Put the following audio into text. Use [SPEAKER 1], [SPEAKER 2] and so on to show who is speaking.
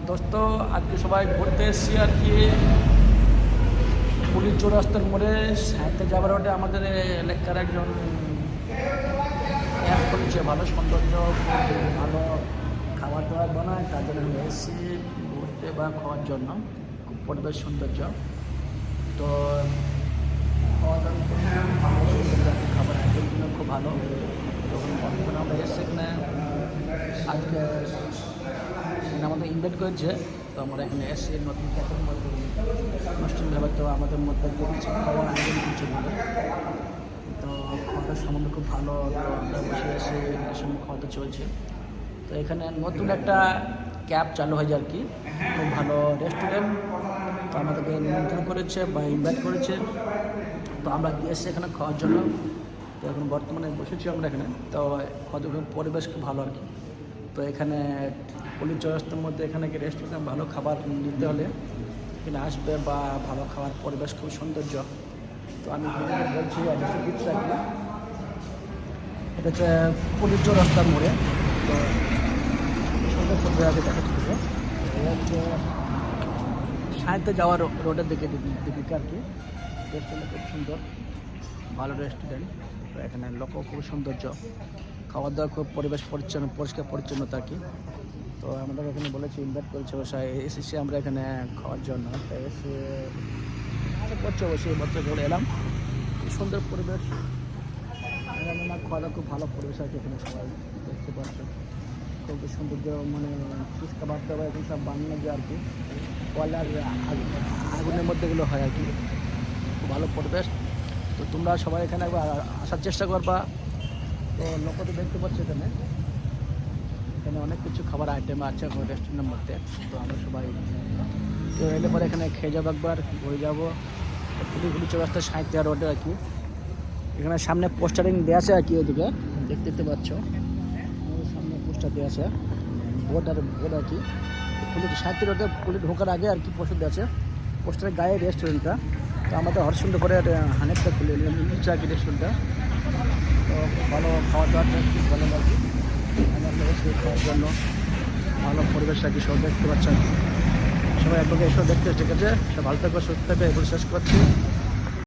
[SPEAKER 1] দোস্ত আজকে সবাই ঘুরতে এসেছি আর কি পুলিশ চৌরাস্তার মোড়ে সাঁইতে যাবার ওটা আমাদের এলাকার একজন ক্যাব করেছে, ভালো সৌন্দর্য, খুব ভালো খাবার দাবার বানায়, তার জন্য আমি এসেছি ঘুরতে বা খাওয়ার জন্য। খুব পরিবেশ সৌন্দর্য, তো খাওয়া দাওয়া ভালো সৌন্দর্য আর কি, খাবার আইটেমগুলো খুব ভালো। তখন বর্তমানে আমরা এসেছি এখানে আজকে আমাদের ইনভাইট করেছে, তো আমরা এখানে এসে নতুন ক্যাফের মধ্যে অনুষ্ঠান ব্যাপার, তো আমাদের মধ্যে কিছু খাওয়ার আয়োজন কিছু বলে, তো খাওয়াটা সম্বন্ধে খুব ভালো। তো আমরা বসে এসে এর সঙ্গে খাওয়াটা চলছে। তো এখানে নতুন একটা ক্যাব চালু হয়েছে আর কি, খুব ভালো রেস্টুরেন্ট। তো আমাদেরকে নিমন্ত্রণ করেছে বা ইনভাইট করেছে, তো আমরা এসে এখানে খাওয়ার জন্য। তো এখন বর্তমানে বসেছি আমরা এখানে, তো খাওয়া পরিবেশ খুব ভালো আর কি। তো এখানে পুলিশ চৌরাস্তার মধ্যে এখানে কি রেস্টুরেন্ট ভালো খাবার নিতে হলে এখানে আসবে, বা ভালো খাবার পরিবেশ খুব সৌন্দর্য। তো আমি বলছি অ্যাড্রেসে দিচ্ছি আর কি, এটা হচ্ছে পুলিশ চৌরাস্তার মোড়ে। তো সুন্দর সুন্দর আগে দেখাচ্ছিল হচ্ছে সাঁইতে যাওয়ার রোডের দিকে আর কি। রেস্টুরেন্ট খুব সুন্দর, ভালো রেস্টুরেন্ট। তো এখানে লোকও খুব সৌন্দর্য, খাওয়া দাওয়া খুব পরিবেশ পরিচ্ছন্ন, পরিষ্কার পরিচ্ছন্নতা আর কি। তো আমাদের এখানে বলেছি ইনভাইট করেছে বসায়, এসেছি আমরা এখানে খাওয়ার জন্য। তো এসে করছে অবশ্যই মাত্র চলে এলাম, খুব সুন্দর পরিবেশ, রান্না খাওয়া দাওয়া খুব ভালো পরিবেশ আছে এখানে, সবাই দেখতে পাচ্ছে খুব সৌন্দর্য। মানে ফিস খাবার দাবার এখন সব বানানো যায় আর কি, কয়লার আগুনের মধ্যে এগুলো হয় আর কি, খুব ভালো পরিবেশ। তো তোমরা সবাই এখানে একবার আসার চেষ্টা করবা। তো লোক তো দেখতে পাচ্ছ এখানে অনেক কিছু খাবার আইটেম আছে এখন রেস্টুরেন্টের মধ্যে। তো আমরা সবাই কেউ এলে পরে এখানে খেয়ে যাবো, একবার ঘুরে যাবো। পুলিশ চৌরাস্তা সাঁইতে রোডে আর কি, এখানে সামনে পোস্টারিং দেওয়া আছে আর কি, ওইদিকে দেখতে পাচ্ছ সামনে পোস্টার দেওয়া আছে, বোর্ড আর কি। পুলিশ সাঁইতে রোডে পুলিশ ঢোকার আগে আর কি পোস্টার দেওয়া আছে, পোস্টারের গায়ে রেস্টুরেন্টটা। তো আমাদের হরসুন্দর করে হানেরটা খুলে নিচ্ছে আর কি রেস্টুরেন্টটা। তো ভালো খাওয়া দাওয়াটা খুব ভালো আর কি, খাওয়ার জন্য ভালো পরিবেশ আর কি, সব দেখতে পাচ্ছেন। সবাই একবার এসব দেখতে, ঠিক আছে? সব ভালো থাকবে, সুস্থ থাকবে, এগুলো শেষ করছি।